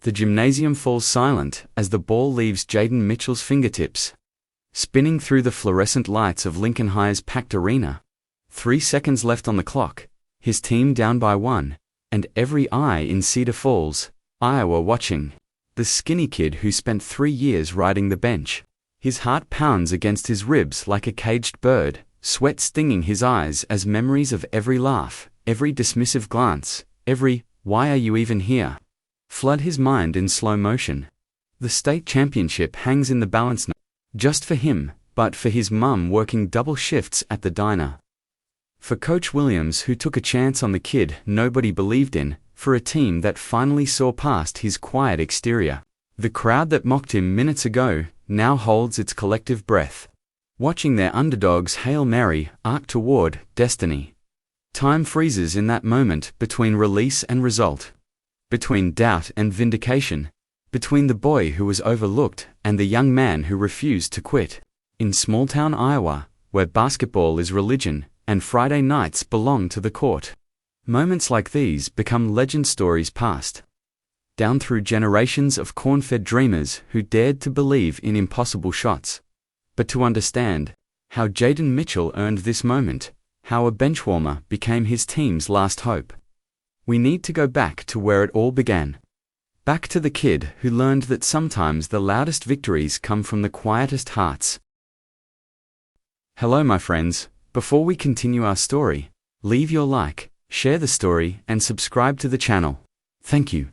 The gymnasium falls silent as the ball leaves Jaden Mitchell's fingertips. Spinning through the fluorescent lights of Lincoln High's packed arena. 3 seconds left on the clock, his team down by 1, and every eye in Cedar Falls, Iowa watching. The skinny kid who spent 3 years riding the bench. His heart pounds against his ribs like a caged bird, sweat stinging his eyes as memories of every laugh, every dismissive glance, every, "Why are you even here?" flood his mind in slow motion. The state championship hangs in the balance not just for him, but for his mum working double shifts at the diner. For Coach Williams, who took a chance on the kid nobody believed in, for a team that finally saw past his quiet exterior. The crowd that mocked him minutes ago now holds its collective breath, watching their underdogs Hail Mary arc toward destiny. Time freezes in that moment between release and result, between doubt and vindication, between the boy who was overlooked and the young man who refused to quit. In small-town Iowa, where basketball is religion and Friday nights belong to the court, moments like these become legend stories passed down through generations of corn-fed dreamers who dared to believe in impossible shots. But to understand how Jaden Mitchell earned this moment, how a benchwarmer became his team's last hope, we need to go back to where it all began. Back to the kid who learned that sometimes the loudest victories come from the quietest hearts. Hello my friends, before we continue our story, leave your like, share the story and subscribe to the channel. Thank you.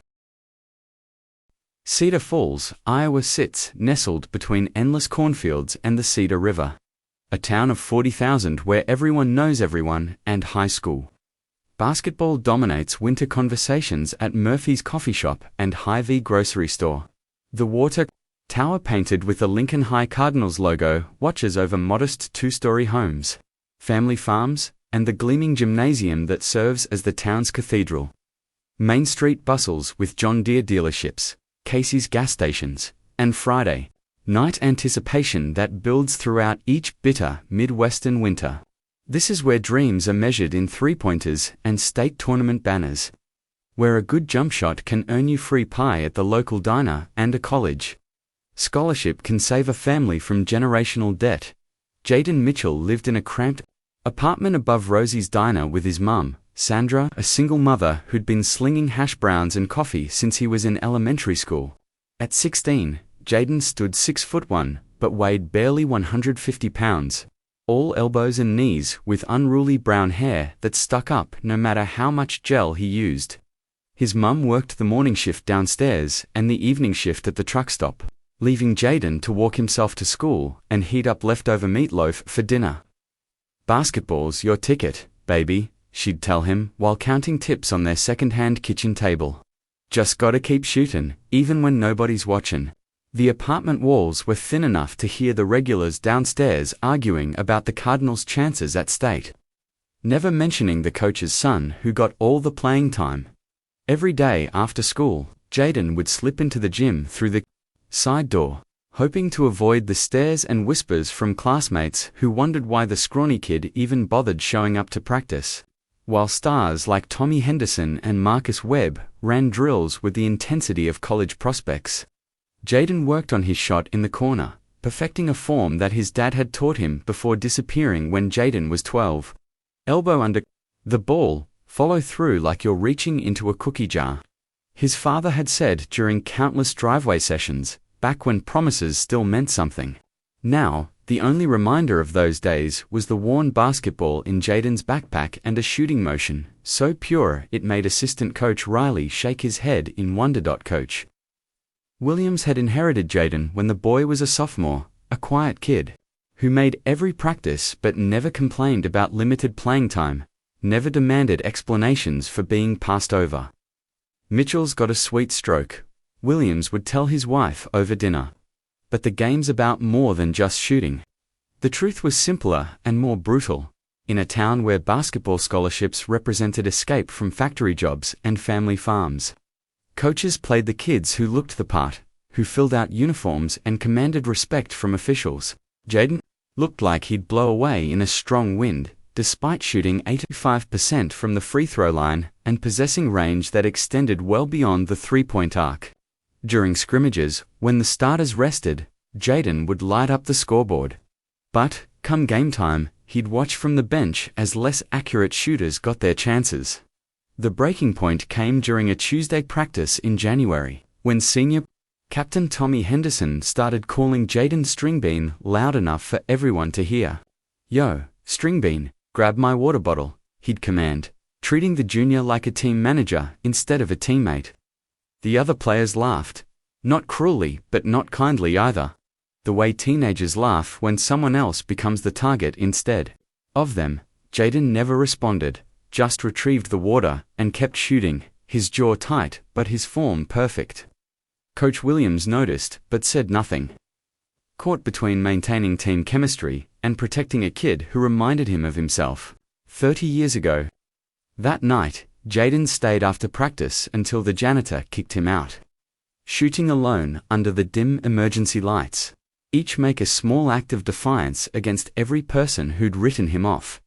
Cedar Falls, Iowa sits nestled between endless cornfields and the Cedar River. A town of 40,000 where everyone knows everyone and high school. Basketball dominates winter conversations at Murphy's Coffee Shop and Hy-Vee grocery store. The water tower painted with the Lincoln High Cardinals logo watches over modest 2-story homes, family farms, and the gleaming gymnasium that serves as the town's cathedral. Main Street bustles with John Deere dealerships, Casey's gas stations, and Friday night anticipation that builds throughout each bitter Midwestern winter. This is where dreams are measured in three-pointers and state tournament banners. Where a good jump shot can earn you free pie at the local diner and a college scholarship can save a family from generational debt. Jaden Mitchell lived in a cramped apartment above Rosie's diner with his mum, Sandra, a single mother who'd been slinging hash browns and coffee since he was in elementary school. At 16, Jaden stood 6'1", but weighed barely 150 pounds. All elbows and knees with unruly brown hair that stuck up no matter how much gel he used. His mum worked the morning shift downstairs and the evening shift at the truck stop, leaving Jaden to walk himself to school and heat up leftover meatloaf for dinner. "Basketball's your ticket, baby," she'd tell him while counting tips on their second-hand kitchen table. "Just gotta keep shootin', even when nobody's watchin'." The apartment walls were thin enough to hear the regulars downstairs arguing about the Cardinals' chances at state, never mentioning the coach's son who got all the playing time. Every day after school, Jaden would slip into the gym through the side door, hoping to avoid the stares and whispers from classmates who wondered why the scrawny kid even bothered showing up to practice, while stars like Tommy Henderson and Marcus Webb ran drills with the intensity of college prospects. Jaden worked on his shot in the corner, perfecting a form that his dad had taught him before disappearing when Jaden was 12. Elbow under the ball, follow through like you're reaching into a cookie jar. His father had said during countless driveway sessions, back when promises still meant something. Now, the only reminder of those days was the worn basketball in Jaden's backpack and a shooting motion, so pure it made assistant coach Riley shake his head in wonder. Coach Williams had inherited Jaden when the boy was a sophomore, a quiet kid who made every practice but never complained about limited playing time, never demanded explanations for being passed over. "Mitchell's got a sweet stroke," Williams would tell his wife over dinner. But the game's about more than just shooting. The truth was simpler and more brutal. In a town where basketball scholarships represented escape from factory jobs and family farms, coaches played the kids who looked the part, who filled out uniforms and commanded respect from officials. Jaden looked like he'd blow away in a strong wind, despite shooting 85% from the free throw line and possessing range that extended well beyond the three-point arc. During scrimmages, when the starters rested, Jayden would light up the scoreboard. But, come game time, he'd watch from the bench as less accurate shooters got their chances. The breaking point came during a Tuesday practice in January, when senior captain Tommy Henderson started calling Jayden Stringbean loud enough for everyone to hear. "Yo, Stringbean, grab my water bottle," he'd command, treating the junior like a team manager instead of a teammate. The other players laughed. Not cruelly, but not kindly either. The way teenagers laugh when someone else becomes the target instead of them. Jayden never responded, just retrieved the water and kept shooting, his jaw tight but his form perfect. Coach Williams noticed but said nothing. Caught between maintaining team chemistry and protecting a kid who reminded him of himself 30 years ago. That night, Jayden stayed after practice until the janitor kicked him out. Shooting alone under the dim emergency lights, each make a small act of defiance against every person who'd written him off.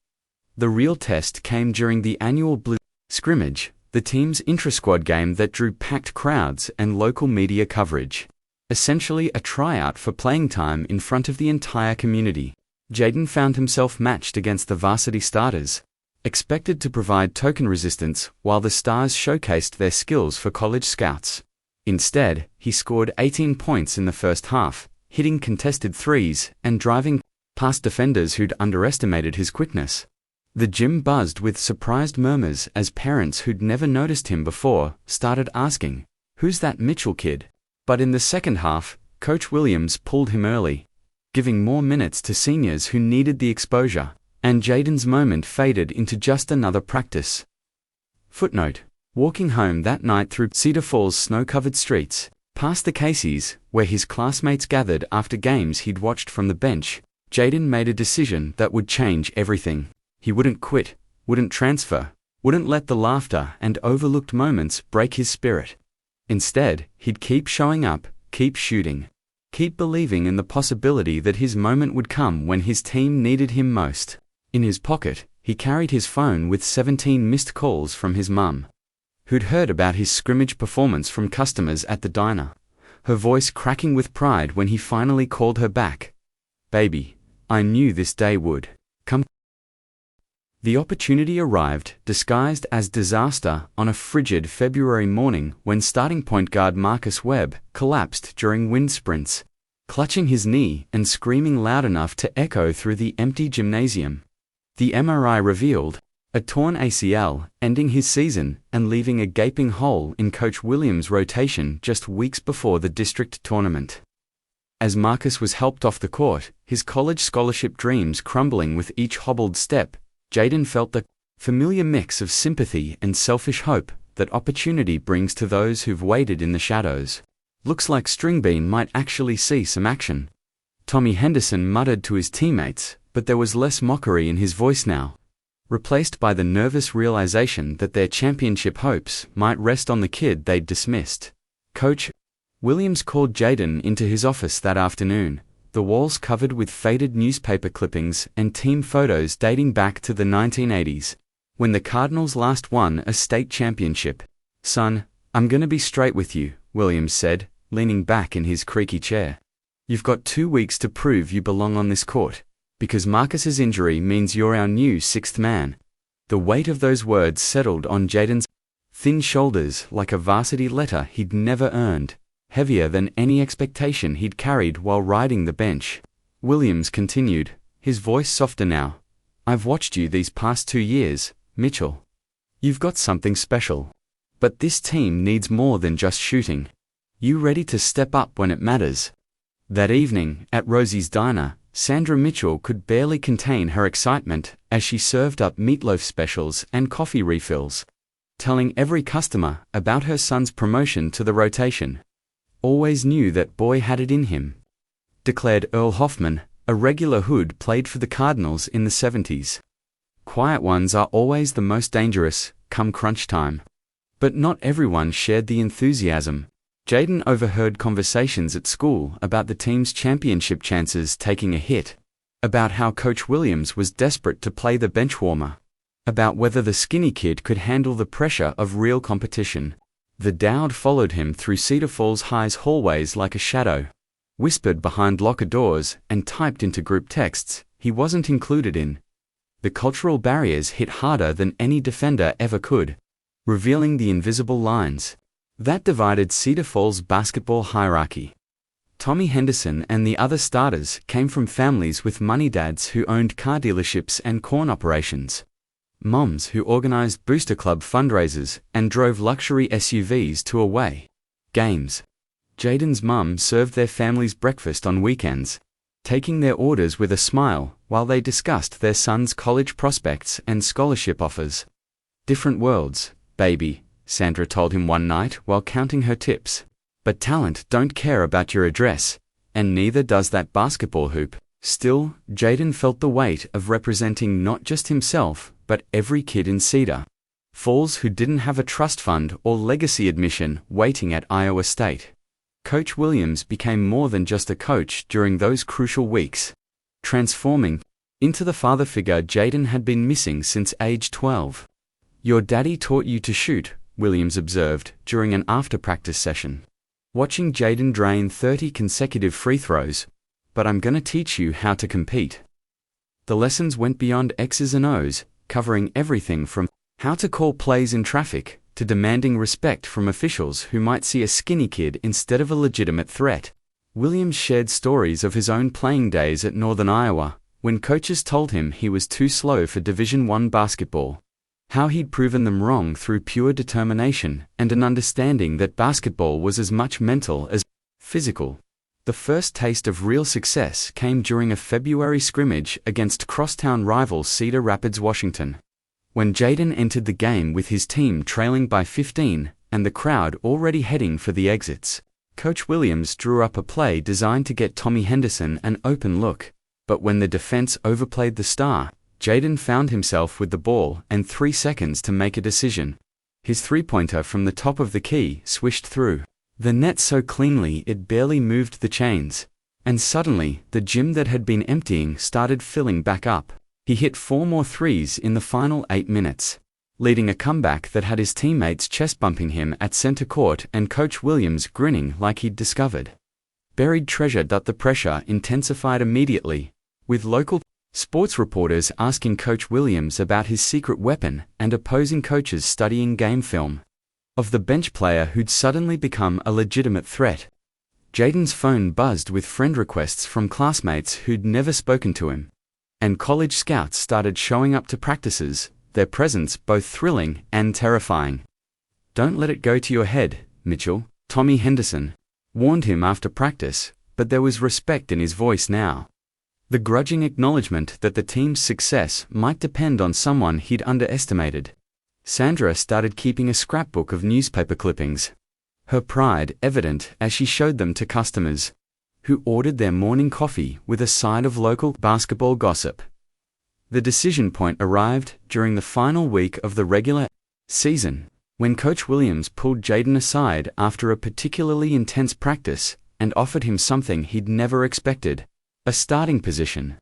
The real test came during the annual Blue Scrimmage, the team's intra-squad game that drew packed crowds and local media coverage. Essentially a tryout for playing time in front of the entire community. Jayden found himself matched against the varsity starters, expected to provide token resistance while the stars showcased their skills for college scouts. Instead, he scored 18 points in the first half, hitting contested threes and driving past defenders who'd underestimated his quickness. The gym buzzed with surprised murmurs as parents who'd never noticed him before started asking, "Who's that Mitchell kid?" But in the second half, Coach Williams pulled him early, giving more minutes to seniors who needed the exposure, and Jayden's moment faded into just another practice. Footnote: walking home that night through Cedar Falls' snow-covered streets, past the Casey's, where his classmates gathered after games he'd watched from the bench, Jayden made a decision that would change everything. He wouldn't quit, wouldn't transfer, wouldn't let the laughter and overlooked moments break his spirit. Instead, he'd keep showing up, keep shooting, keep believing in the possibility that his moment would come when his team needed him most. In his pocket, he carried his phone with 17 missed calls from his mum, who'd heard about his scrimmage performance from customers at the diner, her voice cracking with pride when he finally called her back. "Baby, I knew this day would come." The opportunity arrived, disguised as disaster, on a frigid February morning when starting point guard Marcus Webb collapsed during wind sprints, clutching his knee and screaming loud enough to echo through the empty gymnasium. The MRI revealed a torn ACL, ending his season and leaving a gaping hole in Coach Williams' rotation just weeks before the district tournament. As Marcus was helped off the court, his college scholarship dreams crumbling with each hobbled step, Jayden felt the familiar mix of sympathy and selfish hope that opportunity brings to those who've waited in the shadows. "Looks like Stringbean might actually see some action," Tommy Henderson muttered to his teammates, but there was less mockery in his voice now, replaced by the nervous realization that their championship hopes might rest on the kid they'd dismissed. Coach Williams called Jayden into his office that afternoon, the walls covered with faded newspaper clippings and team photos dating back to the 1980s, when the Cardinals last won a state championship. "Son, I'm gonna be straight with you," Williams said, leaning back in his creaky chair. "You've got 2 weeks to prove you belong on this court, because Marcus's injury means you're our new sixth man." The weight of those words settled on Jayden's thin shoulders like a varsity letter he'd never earned, heavier than any expectation he'd carried while riding the bench. Williams continued, his voice softer now. "I've watched you these past 2 years, Mitchell. You've got something special. But this team needs more than just shooting. You ready to step up when it matters?" That evening, at Rosie's Diner, Sandra Mitchell could barely contain her excitement as she served up meatloaf specials and coffee refills, telling every customer about her son's promotion to the rotation. "Always knew that boy had it in him," declared Earl Hoffman, a regular who'd played for the Cardinals in the 70s. "Quiet ones are always the most dangerous, come crunch time." But not everyone shared the enthusiasm. Jayden overheard conversations at school about the team's championship chances taking a hit, about how Coach Williams was desperate to play the benchwarmer, about whether the skinny kid could handle the pressure of real competition. The Dowd followed him through Cedar Falls High's hallways like a shadow, whispered behind locker doors, and typed into group texts he wasn't included in. The cultural barriers hit harder than any defender ever could, revealing the invisible lines that divided Cedar Falls' basketball hierarchy. Tommy Henderson and the other starters came from families with money dads who owned car dealerships and corn operations, moms who organized Booster Club fundraisers and drove luxury SUVs to away games. Jaden's mum served their family's breakfast on weekends, taking their orders with a smile while they discussed their son's college prospects and scholarship offers. "Different worlds, baby," Sandra told him one night while counting her tips. "But talent don't care about your address, and neither does that basketball hoop." Still, Jaden felt the weight of representing not just himself, but every kid in Cedar Falls who didn't have a trust fund or legacy admission waiting at Iowa State. Coach Williams became more than just a coach during those crucial weeks, transforming into the father figure Jaden had been missing since age 12. "Your daddy taught you to shoot," Williams observed during an after-practice session, watching Jaden drain 30 consecutive free throws, "but I'm gonna teach you how to compete." The lessons went beyond X's and O's, covering everything from how to call plays in traffic to demanding respect from officials who might see a skinny kid instead of a legitimate threat. Williams shared stories of his own playing days at Northern Iowa, when coaches told him he was too slow for Division I basketball. How he'd proven them wrong through pure determination and an understanding that basketball was as much mental as physical. The first taste of real success came during a February scrimmage against crosstown rival Cedar Rapids, Washington. When Jaden entered the game with his team trailing by 15 and the crowd already heading for the exits, Coach Williams drew up a play designed to get Tommy Henderson an open look. But when the defense overplayed the star, Jaden found himself with the ball and 3 seconds to make a decision. His three-pointer from the top of the key swished through the net so cleanly it barely moved the chains, and suddenly the gym that had been emptying started filling back up. He hit 4 more threes in the final 8 minutes, leading a comeback that had his teammates chest-bumping him at center court and Coach Williams grinning like he'd discovered buried treasure. The pressure intensified immediately, with local sports reporters asking Coach Williams about his secret weapon and opposing coaches studying game film of the bench player who'd suddenly become a legitimate threat. Jaden's phone buzzed with friend requests from classmates who'd never spoken to him, and college scouts started showing up to practices, their presence both thrilling and terrifying. "Don't let it go to your head, Mitchell," Tommy Henderson warned him after practice, but there was respect in his voice now. The grudging acknowledgement that the team's success might depend on someone he'd underestimated. Sandra started keeping a scrapbook of newspaper clippings, her pride evident as she showed them to customers who ordered their morning coffee with a side of local basketball gossip. The decision point arrived during the final week of the regular season, when Coach Williams pulled Jaden aside after a particularly intense practice and offered him something he'd never expected: a starting position.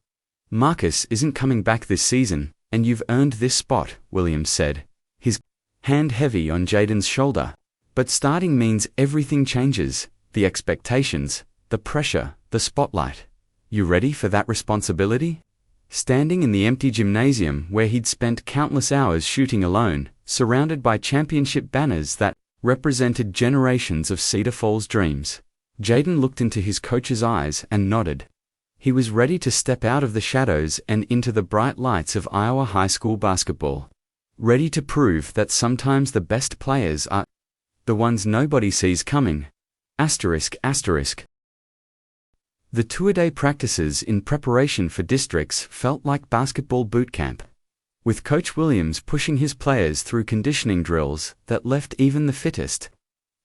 "Marcus isn't coming back this season, and you've earned this spot," Williams said, his hand heavy on Jaden's shoulder. "But starting means everything changes, the expectations, the pressure, the spotlight. You ready for that responsibility?" Standing in the empty gymnasium where he'd spent countless hours shooting alone, surrounded by championship banners that represented generations of Cedar Falls dreams, Jaden looked into his coach's eyes and nodded. He was ready to step out of the shadows and into the bright lights of Iowa high school basketball. Ready to prove that sometimes the best players are the ones nobody sees coming. Asterisk, asterisk. The two-a-day practices in preparation for districts felt like basketball boot camp, with Coach Williams pushing his players through conditioning drills that left even the fittest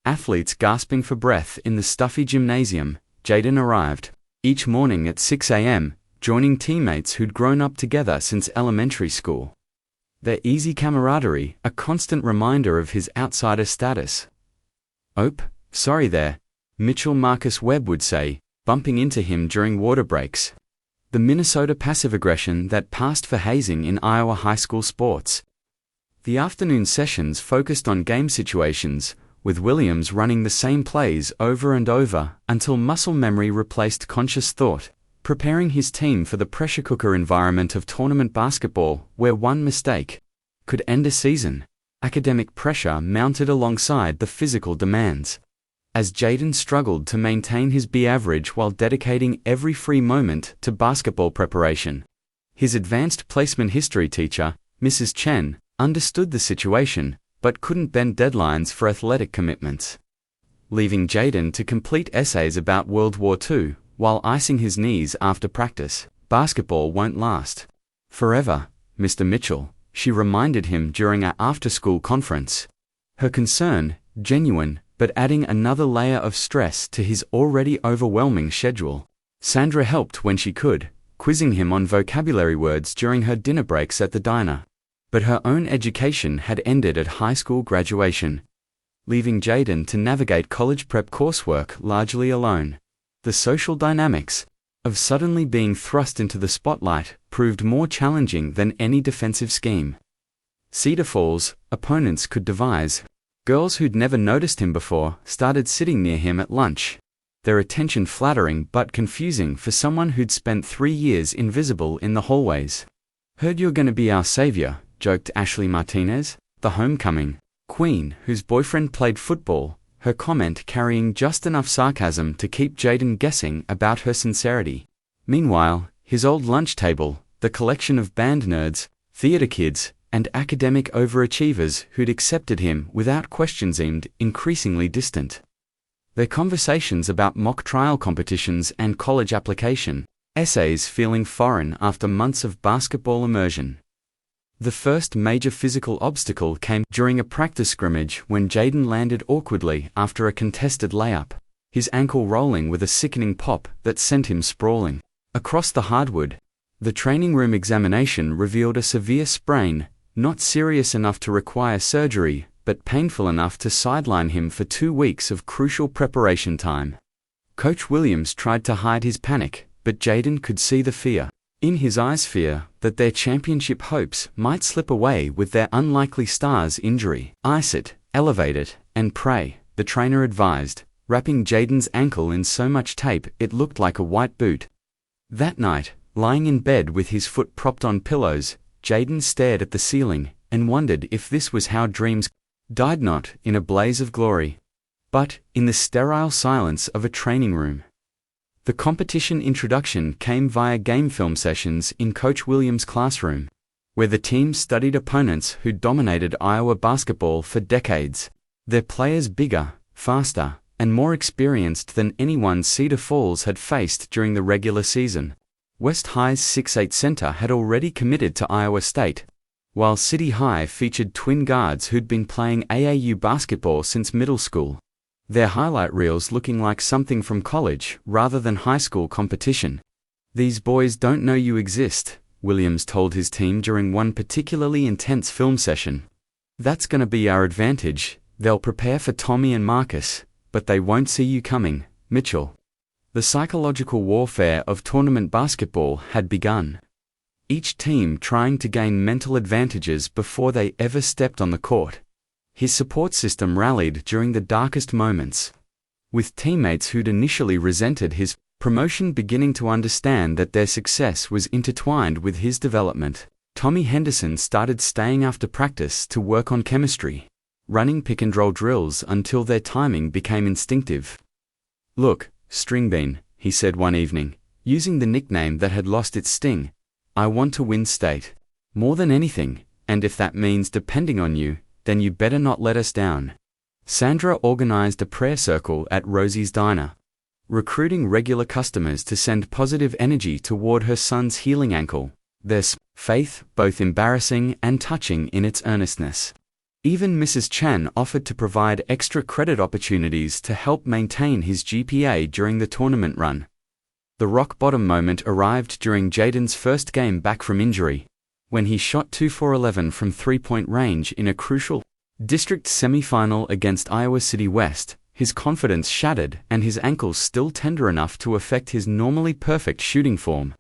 athletes gasping for breath in the stuffy gymnasium. Jaden arrived each morning at 6 a.m., joining teammates who'd grown up together since elementary school. Their easy camaraderie, a constant reminder of his outsider status. "Ope, sorry there," Mitchell Marcus Webb would say, bumping into him during water breaks. The Minnesota passive aggression that passed for hazing in Iowa high school sports. The afternoon sessions focused on game situations, with Williams running the same plays over and over until muscle memory replaced conscious thought, preparing his team for the pressure cooker environment of tournament basketball where one mistake could end a season. Academic pressure mounted alongside the physical demands. As Jaden struggled to maintain his B average while dedicating every free moment to basketball preparation, his advanced placement history teacher, Mrs. Chen, understood the situation, but couldn't bend deadlines for athletic commitments. Leaving Jaden to complete essays about World War II, while icing his knees after practice. Basketball won't last forever, Mr. Mitchell, she reminded him during our after-school conference. Her concern, genuine, but adding another layer of stress to his already overwhelming schedule. Sandra helped when she could, quizzing him on vocabulary words during her dinner breaks at the diner. But her own education had ended at high school graduation, leaving Jaden to navigate college prep coursework largely alone. The social dynamics of suddenly being thrust into the spotlight proved more challenging than any defensive scheme Cedar Falls opponents could devise. Girls who'd never noticed him before started sitting near him at lunch, their attention flattering but confusing for someone who'd spent 3 years invisible in the hallways. "Heard you're gonna be our savior," joked Ashley Martinez, the homecoming queen whose boyfriend played football, her comment carrying just enough sarcasm to keep Jaden guessing about her sincerity. Meanwhile, his old lunch table, the collection of band nerds, theater kids, and academic overachievers who'd accepted him without question, seemed increasingly distant. Their conversations about mock trial competitions and college application essays feeling foreign after months of basketball immersion. The first major physical obstacle came during a practice scrimmage when Jaden landed awkwardly after a contested layup, his ankle rolling with a sickening pop that sent him sprawling across the hardwood. The training room examination revealed a severe sprain, not serious enough to require surgery, but painful enough to sideline him for 2 weeks of crucial preparation time. Coach Williams tried to hide his panic, but Jaden could see the fear in his eyes, fear that their championship hopes might slip away with their unlikely star's injury. "Ice it, elevate it, and pray," the trainer advised, wrapping Jaden's ankle in so much tape it looked like a white boot. That night, lying in bed with his foot propped on pillows, Jaden stared at the ceiling and wondered if this was how dreams died, not in a blaze of glory, but in the sterile silence of a training room. The competition introduction came via game film sessions in Coach Williams' classroom, where the team studied opponents who dominated Iowa basketball for decades, their players bigger, faster, and more experienced than anyone Cedar Falls had faced during the regular season. West High's 6'8" center had already committed to Iowa State, while City High featured twin guards who'd been playing AAU basketball since middle school, their highlight reels looking like something from college rather than high school competition. "These boys don't know you exist," Williams told his team during one particularly intense film session. "That's gonna be our advantage. They'll prepare for Tommy and Marcus, but they won't see you coming, Mitchell." The psychological warfare of tournament basketball had begun, each team trying to gain mental advantages before they ever stepped on the court. His support system rallied during the darkest moments, with teammates who'd initially resented his promotion beginning to understand that their success was intertwined with his development. Tommy Henderson started staying after practice to work on chemistry, running pick-and-roll drills until their timing became instinctive. "Look, Stringbean," he said one evening, using the nickname that had lost its sting, "I want to win state. More than anything, and if that means depending on you, then you better not let us down." Sandra organized a prayer circle at Rosie's Diner, recruiting regular customers to send positive energy toward her son's healing ankle, their faith both embarrassing and touching in its earnestness. Even Mrs. Chan offered to provide extra credit opportunities to help maintain his GPA during the tournament run. The rock-bottom moment arrived during Jaden's first game back from injury, when he shot 2 for 11 from three-point range in a crucial district semifinal against Iowa City West. His confidence shattered and his ankles still tender enough to affect his normally perfect shooting form.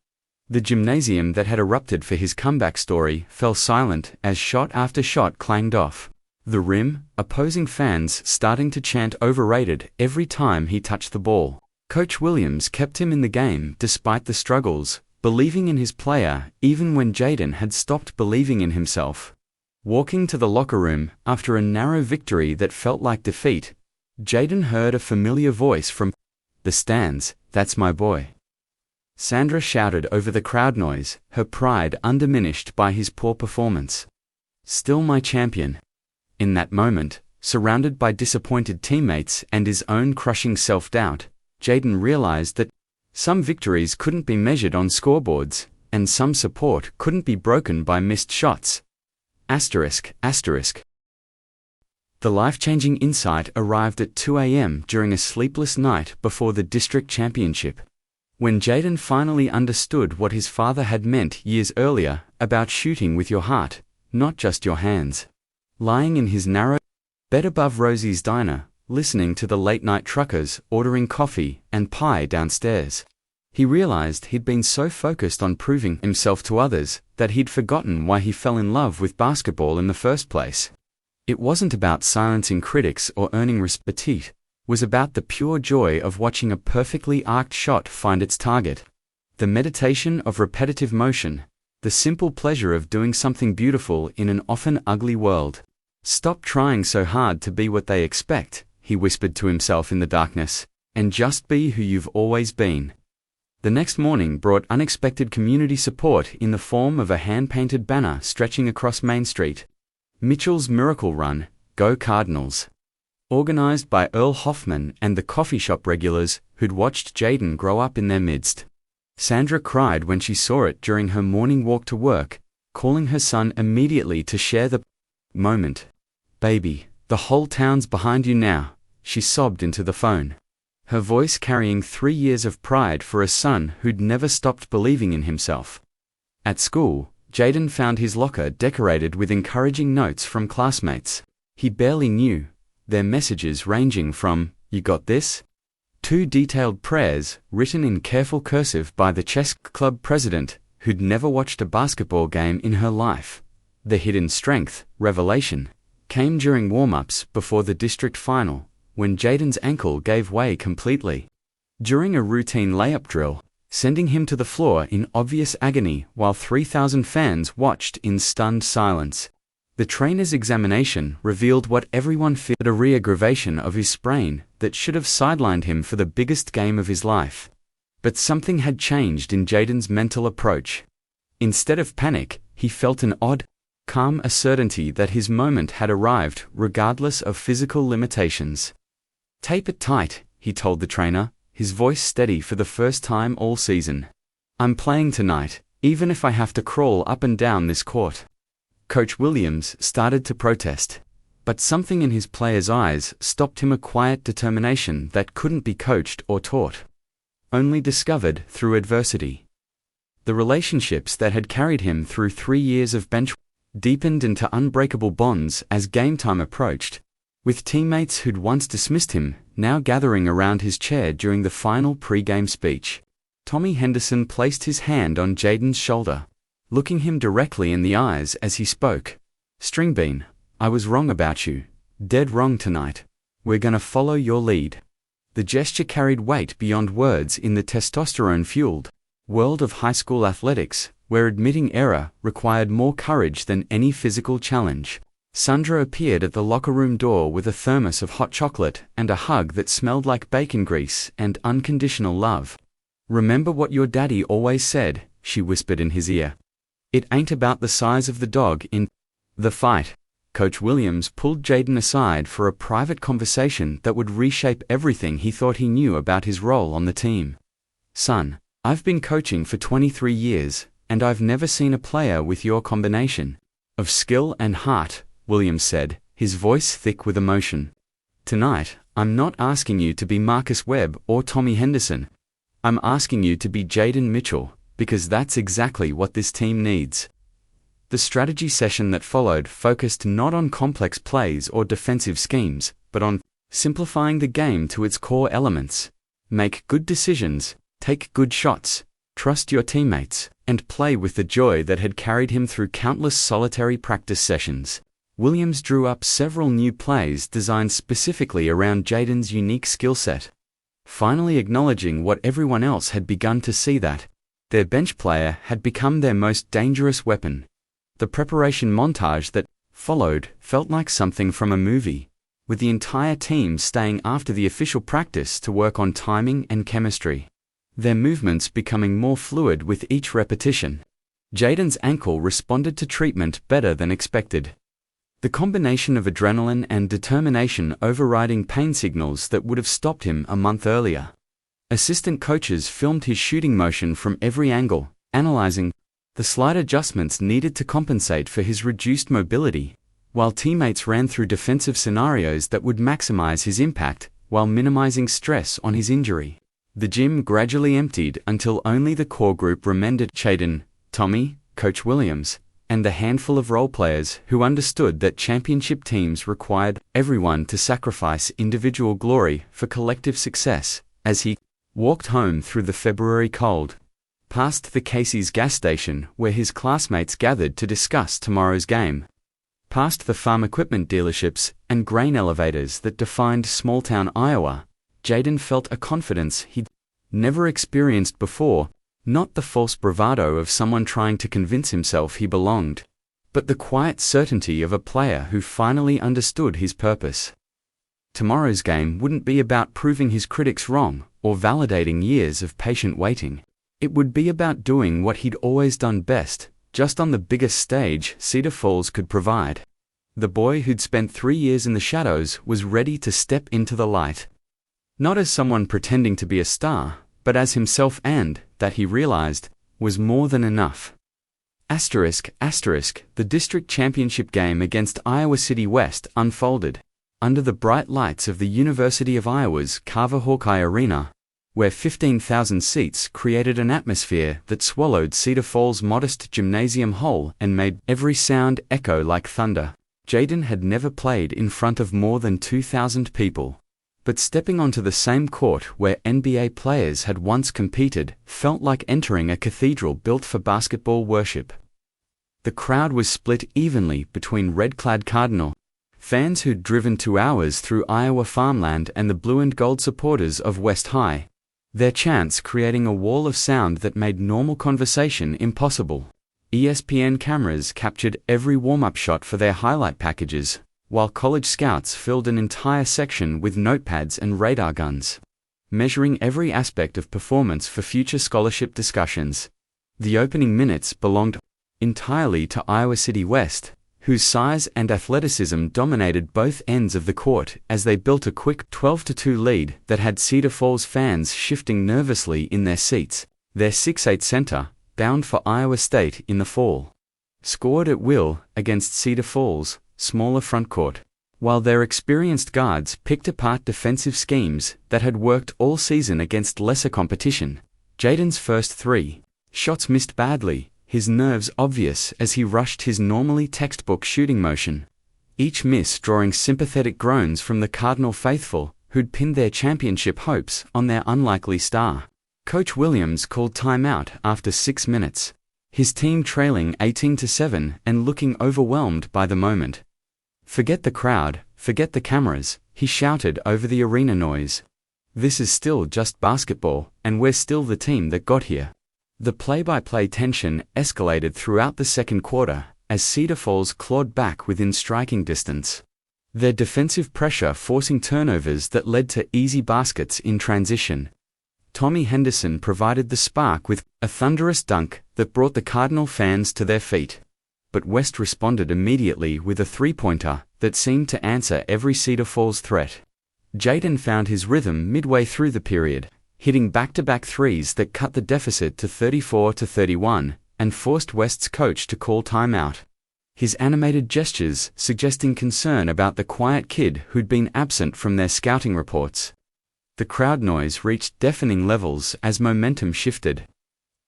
The gymnasium that had erupted for his comeback story fell silent as shot after shot clanged off. The rim, opposing fans starting to chant overrated every time he touched the ball. Coach Williams kept him in the game despite the struggles, believing in his player even when Jayden had stopped believing in himself. Walking to the locker room after a narrow victory that felt like defeat, Jayden heard a familiar voice from the stands. "That's my boy." Sandra shouted over the crowd noise, her pride undiminished by his poor performance. "Still my champion." In that moment, surrounded by disappointed teammates and his own crushing self-doubt, Jayden realized that some victories couldn't be measured on scoreboards, and some support couldn't be broken by missed shots. Asterisk. The life-changing insight arrived at 2 a.m. during a sleepless night before the district championship. When Jayden finally understood what his father had meant years earlier about shooting with your heart, not just your hands. Lying in his narrow bed above Rosie's diner, listening to the late-night truckers ordering coffee and pie downstairs, he realized he'd been so focused on proving himself to others that he'd forgotten why he fell in love with basketball in the first place. It wasn't about silencing critics or earning respect. It was about the pure joy of watching a perfectly arced shot find its target. The meditation of repetitive motion, the simple pleasure of doing something beautiful in an often ugly world. "Stop trying so hard to be what they expect," he whispered to himself in the darkness, "and just be who you've always been." The next morning brought unexpected community support in the form of a hand-painted banner stretching across Main Street. Mitchell's Miracle Run, Go Cardinals. Organized by Earl Hoffman and the coffee shop regulars who'd watched Jayden grow up in their midst. Sandra cried when she saw it during her morning walk to work, calling her son immediately to share the moment. "Baby, the whole town's behind you now," she sobbed into the phone. Her voice carrying 3 years of pride for a son who'd never stopped believing in himself. At school, Jayden found his locker decorated with encouraging notes from classmates he barely knew, their messages ranging from, "You got this?" to detailed prayers written in careful cursive by the chess club president who'd never watched a basketball game in her life. The hidden strength, revelation, came during warm-ups before the district final, when Jayden's ankle gave way completely. During a routine layup drill, sending him to the floor in obvious agony while 3,000 fans watched in stunned silence. The trainer's examination revealed what everyone feared: a re-aggravation of his sprain that should have sidelined him for the biggest game of his life. But something had changed in Jayden's mental approach. Instead of panic, he felt an odd, calm certainty that his moment had arrived regardless of physical limitations. "Tape it tight," he told the trainer, his voice steady for the first time all season. "I'm playing tonight, even if I have to crawl up and down this court." Coach Williams started to protest, but something in his players' eyes stopped him, a quiet determination that couldn't be coached or taught, only discovered through adversity. The relationships that had carried him through 3 years of bench deepened into unbreakable bonds as game time approached, with teammates who'd once dismissed him now gathering around his chair during the final pre-game speech. Tommy Henderson placed his hand on Jayden's shoulder, looking him directly in the eyes as he spoke. "Stringbean, I was wrong about you. Dead wrong tonight. We're gonna follow your lead." The gesture carried weight beyond words in the testosterone-fueled world of high school athletics, where admitting error required more courage than any physical challenge. Sandra appeared at the locker room door with a thermos of hot chocolate and a hug that smelled like bacon grease and unconditional love. "Remember what your daddy always said," she whispered in his ear. "It ain't about the size of the dog in the fight." Coach Williams pulled Jayden aside for a private conversation that would reshape everything he thought he knew about his role on the team. "Son, I've been coaching for 23 years, and I've never seen a player with your combination of skill and heart," Williams said, his voice thick with emotion. "Tonight, I'm not asking you to be Marcus Webb or Tommy Henderson. I'm asking you to be Jayden Mitchell, because that's exactly what this team needs." The strategy session that followed focused not on complex plays or defensive schemes, but on simplifying the game to its core elements. Make good decisions, take good shots, trust your teammates, and play with the joy that had carried him through countless solitary practice sessions. Williams drew up several new plays designed specifically around Jaden's unique skill set, finally acknowledging what everyone else had begun to see, that their bench player had become their most dangerous weapon. The preparation montage that followed felt like something from a movie, with the entire team staying after the official practice to work on timing and chemistry, their movements becoming more fluid with each repetition. Jaden's ankle responded to treatment better than expected, the combination of adrenaline and determination overriding pain signals that would have stopped him a month earlier. Assistant coaches filmed his shooting motion from every angle, analyzing the slight adjustments needed to compensate for his reduced mobility, while teammates ran through defensive scenarios that would maximize his impact while minimizing stress on his injury. The gym gradually emptied until only the core group remained: Jaden, Tommy, Coach Williams, and the handful of role players who understood that championship teams required everyone to sacrifice individual glory for collective success. As he walked home through the February cold, past the Casey's gas station where his classmates gathered to discuss tomorrow's game, past the farm equipment dealerships and grain elevators that defined small-town Iowa, Jaden felt a confidence he'd never experienced before. Not the false bravado of someone trying to convince himself he belonged, but the quiet certainty of a player who finally understood his purpose. Tomorrow's game wouldn't be about proving his critics wrong or validating years of patient waiting. It would be about doing what he'd always done best, just on the biggest stage Cedar Falls could provide. The boy who'd spent 3 years in the shadows was ready to step into the light. Not as someone pretending to be a star, but as himself, and that he realized was more than enough. The district championship game against Iowa City West unfolded under the bright lights of the University of Iowa's Carver Hawkeye Arena, where 15,000 seats created an atmosphere that swallowed Cedar Falls' modest gymnasium hall and made every sound echo like thunder. Jaden had never played in front of more than 2,000 people, but stepping onto the same court where NBA players had once competed felt like entering a cathedral built for basketball worship. The crowd was split evenly between red-clad Cardinal fans who'd driven 2 hours through Iowa farmland and the blue and gold supporters of West High, their chants creating a wall of sound that made normal conversation impossible. ESPN cameras captured every warm-up shot for their highlight packages, while college scouts filled an entire section with notepads and radar guns, measuring every aspect of performance for future scholarship discussions. The opening minutes belonged entirely to Iowa City West, whose size and athleticism dominated both ends of the court as they built a quick 12-2 lead that had Cedar Falls fans shifting nervously in their seats. Their 6'8" center, bound for Iowa State in the fall, scored at will against Cedar Falls' smaller frontcourt, while their experienced guards picked apart defensive schemes that had worked all season against lesser competition. Jaden's first 3 shots missed badly, his nerves obvious as he rushed his normally textbook shooting motion, each miss drawing sympathetic groans from the Cardinal faithful who'd pinned their championship hopes on their unlikely star. Coach Williams called timeout after 6 minutes, his team trailing 18-7 and looking overwhelmed by the moment. "Forget the crowd, forget the cameras," he shouted over the arena noise. "This is still just basketball, and we're still the team that got here." The play-by-play tension escalated throughout the second quarter as Cedar Falls clawed back within striking distance, their defensive pressure forcing turnovers that led to easy baskets in transition. Tommy Henderson provided the spark with a thunderous dunk that brought the Cardinal fans to their feet, but West responded immediately with a three-pointer that seemed to answer every Cedar Falls threat. Jaden found his rhythm midway through the period, hitting back-to-back threes that cut the deficit to 34-31 and forced West's coach to call timeout, his animated gestures suggesting concern about the quiet kid who'd been absent from their scouting reports. The crowd noise reached deafening levels as momentum shifted.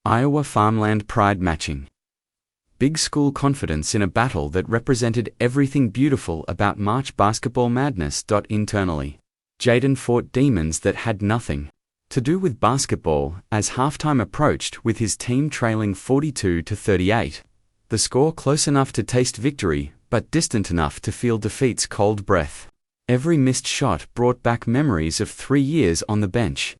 Iowa farmland pride matching. Big school confidence in a battle that represented everything beautiful about March basketball madness. Internally, Jaden fought demons that had nothing to do with basketball as halftime approached with his team trailing 42-38, the score close enough to taste victory but distant enough to feel defeat's cold breath. Every missed shot brought back memories of 3 years on the bench.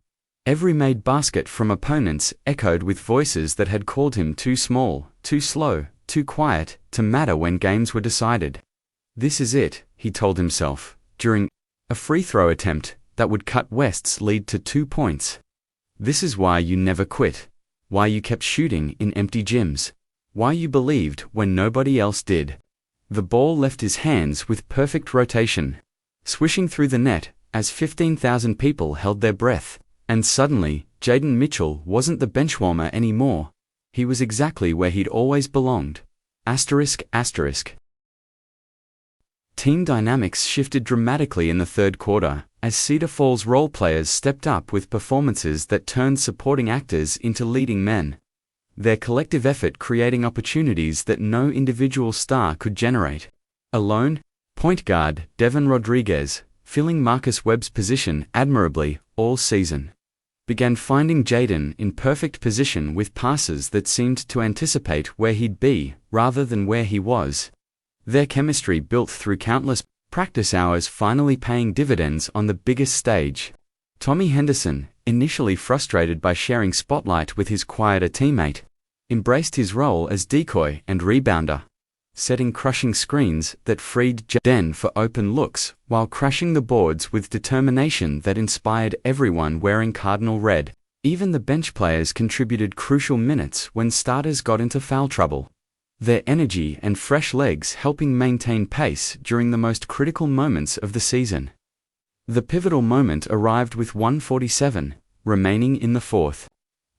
Every made basket from opponents echoed with voices that had called him too small, too slow, too quiet to matter when games were decided. This is it, he told himself, during a free throw attempt that would cut West's lead to 2 points. This is why you never quit, why you kept shooting in empty gyms, why you believed when nobody else did. The ball left his hands with perfect rotation, swishing through the net as 15,000 people held their breath, and suddenly, Jaden Mitchell wasn't the benchwarmer anymore. He was exactly where he'd always belonged. ****. Team dynamics shifted dramatically in the third quarter, as Cedar Falls role players stepped up with performances that turned supporting actors into leading men. Their collective effort creating opportunities that no individual star could generate. Alone, point guard Devin Rodriguez, filling Marcus Webb's position admirably all season, began finding Jaden in perfect position with passes that seemed to anticipate where he'd be, rather than where he was. Their chemistry built through countless practice hours finally paying dividends on the biggest stage. Tommy Henderson, initially frustrated by sharing spotlight with his quieter teammate, embraced his role as decoy and rebounder, setting crushing screens that freed Jaden for open looks while crashing the boards with determination that inspired everyone wearing Cardinal red. Even the bench players contributed crucial minutes when starters got into foul trouble, their energy and fresh legs helping maintain pace during the most critical moments of the season. The pivotal moment arrived with 1:47 remaining in the fourth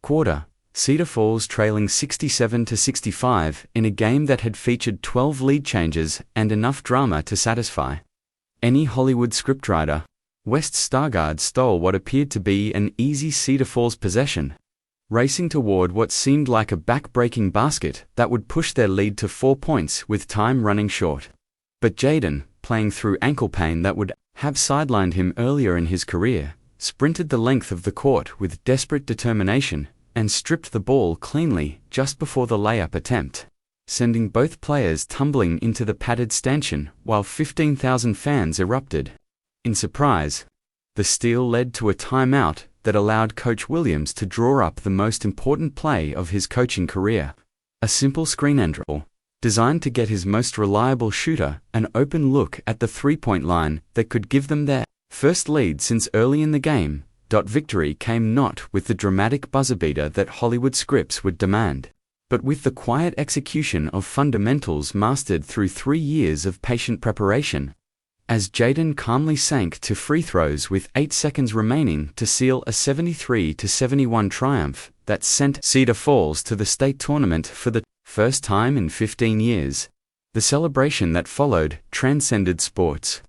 quarter, Cedar Falls trailing 67-65 in a game that had featured 12 lead changes and enough drama to satisfy any Hollywood scriptwriter. West Stargard stole what appeared to be an easy Cedar Falls possession, racing toward what seemed like a back-breaking basket that would push their lead to 4 points with time running short. But Jaden, playing through ankle pain that would have sidelined him earlier in his career, sprinted the length of the court with desperate determination and stripped the ball cleanly just before the layup attempt, sending both players tumbling into the padded stanchion while 15,000 fans erupted. In surprise, the steal led to a timeout that allowed Coach Williams to draw up the most important play of his coaching career, a simple screen and roll, designed to get his most reliable shooter an open look at the three-point line that could give them their first lead since early in the game. Victory came not with the dramatic buzzer beater that Hollywood scripts would demand, but with the quiet execution of fundamentals mastered through 3 years of patient preparation. As Jaden calmly sank to free throws with 8 seconds remaining to seal a 73-71 triumph that sent Cedar Falls to the state tournament for the first time in 15 years, the celebration that followed transcended sports,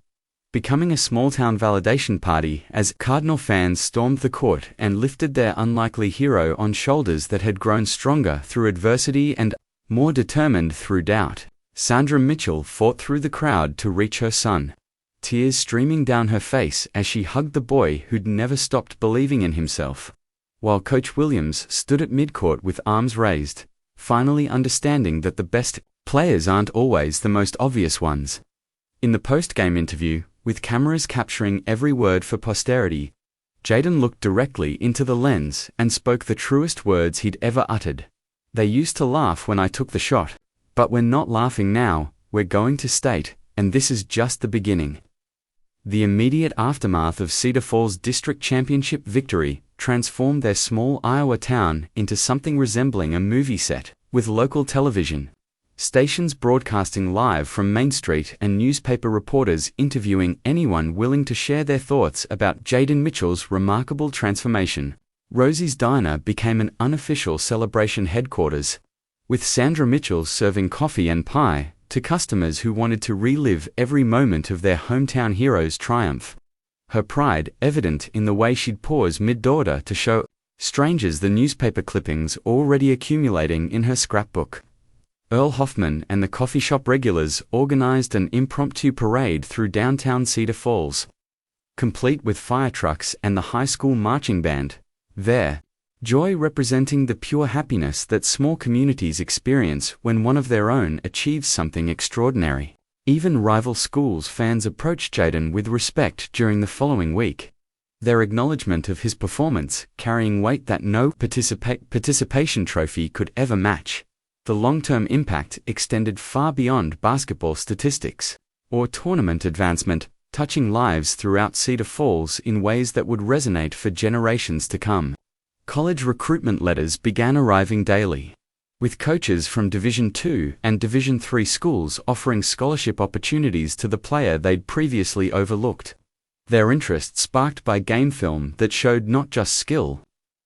becoming a small-town validation party as Cardinal fans stormed the court and lifted their unlikely hero on shoulders that had grown stronger through adversity and more determined through doubt. Sandra Mitchell fought through the crowd to reach her son, tears streaming down her face as she hugged the boy who'd never stopped believing in himself, while Coach Williams stood at midcourt with arms raised, finally understanding that the best players aren't always the most obvious ones. In the post-game interview, with cameras capturing every word for posterity, Jaden looked directly into the lens and spoke the truest words he'd ever uttered. "They used to laugh when I took the shot, but we're not laughing now, we're going to state, and this is just the beginning." The immediate aftermath of Cedar Falls' district championship victory transformed their small Iowa town into something resembling a movie set, with local television stations broadcasting live from Main Street and newspaper reporters interviewing anyone willing to share their thoughts about Jaden Mitchell's remarkable transformation. Rosie's Diner became an unofficial celebration headquarters, with Sandra Mitchell serving coffee and pie to customers who wanted to relive every moment of their hometown hero's triumph. Her pride evident in the way she'd pause mid-order to show strangers the newspaper clippings already accumulating in her scrapbook. Earl Hoffman and the coffee shop regulars organized an impromptu parade through downtown Cedar Falls, complete with fire trucks and the high school marching band, their joy representing the pure happiness that small communities experience when one of their own achieves something extraordinary. Even rival schools' fans approached Jaden with respect during the following week. Their acknowledgement of his performance, carrying weight that no participation trophy could ever match. The long-term impact extended far beyond basketball statistics or tournament advancement, touching lives throughout Cedar Falls in ways that would resonate for generations to come. College recruitment letters began arriving daily, with coaches from Division II and Division III schools offering scholarship opportunities to the player they'd previously overlooked. Their interest sparked by game film that showed not just skill,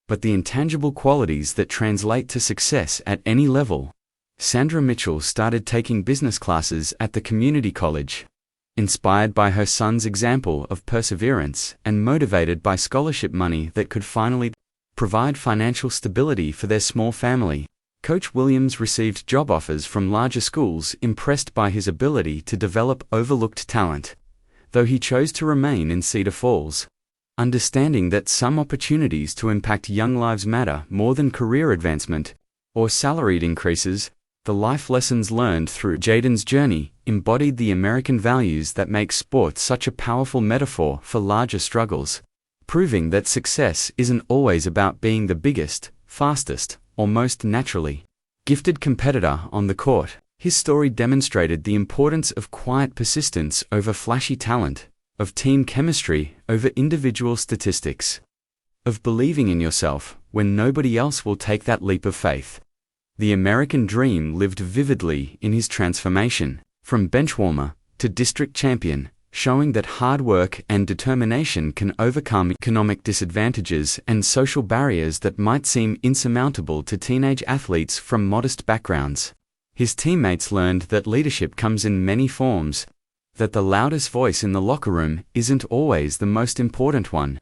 but the intangible qualities that translate to success at any level. Sandra Mitchell started taking business classes at the community college. Inspired by her son's example of perseverance and motivated by scholarship money that could finally provide financial stability for their small family, Coach Williams received job offers from larger schools impressed by his ability to develop overlooked talent, though he chose to remain in Cedar Falls. Understanding that some opportunities to impact young lives matter more than career advancement or salaried increases, the life lessons learned through Jaden's journey embodied the American values that make sports such a powerful metaphor for larger struggles, proving that success isn't always about being the biggest, fastest, or most naturally gifted competitor on the court. His story demonstrated the importance of quiet persistence over flashy talent, of team chemistry over individual statistics, of believing in yourself when nobody else will take that leap of faith. The American dream lived vividly in his transformation, from benchwarmer to district champion, showing that hard work and determination can overcome economic disadvantages and social barriers that might seem insurmountable to teenage athletes from modest backgrounds. His teammates learned that leadership comes in many forms, that the loudest voice in the locker room isn't always the most important one,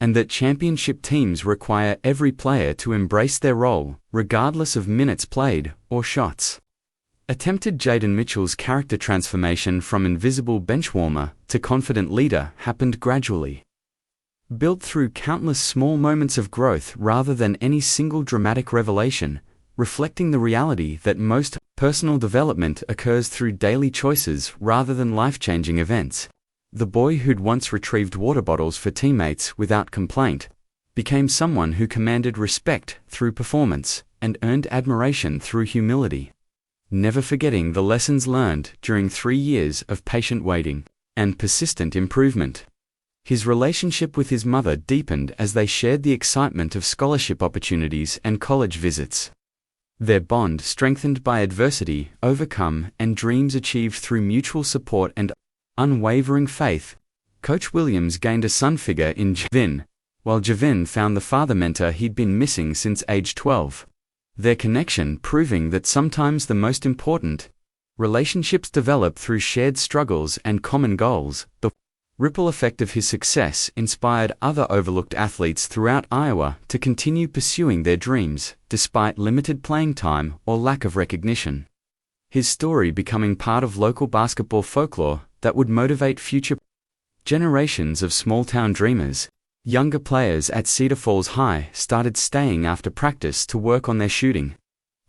and that championship teams require every player to embrace their role, regardless of minutes played or shots. Attempted Jaden Mitchell's character transformation from invisible benchwarmer to confident leader happened gradually, built through countless small moments of growth rather than any single dramatic revelation, reflecting the reality that most personal development occurs through daily choices rather than life-changing events. The boy who'd once retrieved water bottles for teammates without complaint became someone who commanded respect through performance and earned admiration through humility, never forgetting the lessons learned during 3 years of patient waiting and persistent improvement. His relationship with his mother deepened as they shared the excitement of scholarship opportunities and college visits. Their bond strengthened by adversity overcome and dreams achieved through mutual support and unwavering faith. Coach Williams gained a son figure in Javin, while Javin found the father mentor he'd been missing since age 12. Their connection proving that sometimes the most important relationships develop through shared struggles and common goals. The ripple effect of his success inspired other overlooked athletes throughout Iowa to continue pursuing their dreams, despite limited playing time or lack of recognition. His story becoming part of local basketball folklore that would motivate future generations of small-town dreamers. Younger players at Cedar Falls High started staying after practice to work on their shooting,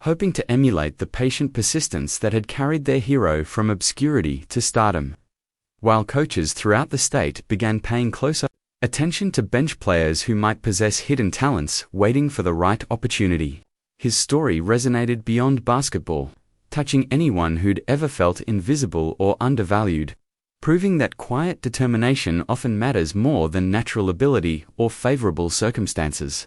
hoping to emulate the patient persistence that had carried their hero from obscurity to stardom. While coaches throughout the state began paying closer attention to bench players who might possess hidden talents waiting for the right opportunity. His story resonated beyond basketball, touching anyone who'd ever felt invisible or undervalued, proving that quiet determination often matters more than natural ability or favorable circumstances.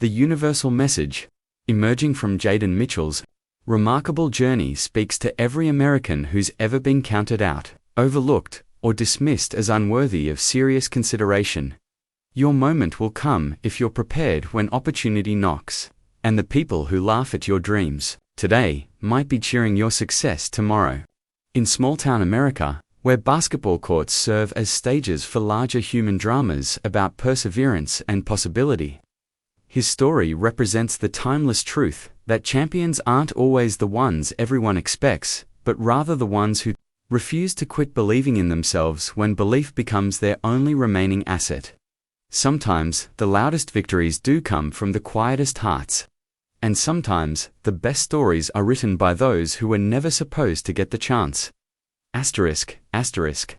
The universal message, emerging from Jaden Mitchell's remarkable journey, speaks to every American who's ever been counted out, overlooked, or dismissed as unworthy of serious consideration. Your moment will come if you're prepared when opportunity knocks, and the people who laugh at your dreams today might be cheering your success tomorrow. In small-town America, where basketball courts serve as stages for larger human dramas about perseverance and possibility, his story represents the timeless truth that champions aren't always the ones everyone expects, but rather the ones who refuse to quit believing in themselves when belief becomes their only remaining asset. Sometimes, the loudest victories do come from the quietest hearts. And sometimes, the best stories are written by those who were never supposed to get the chance. Asterisk, asterisk.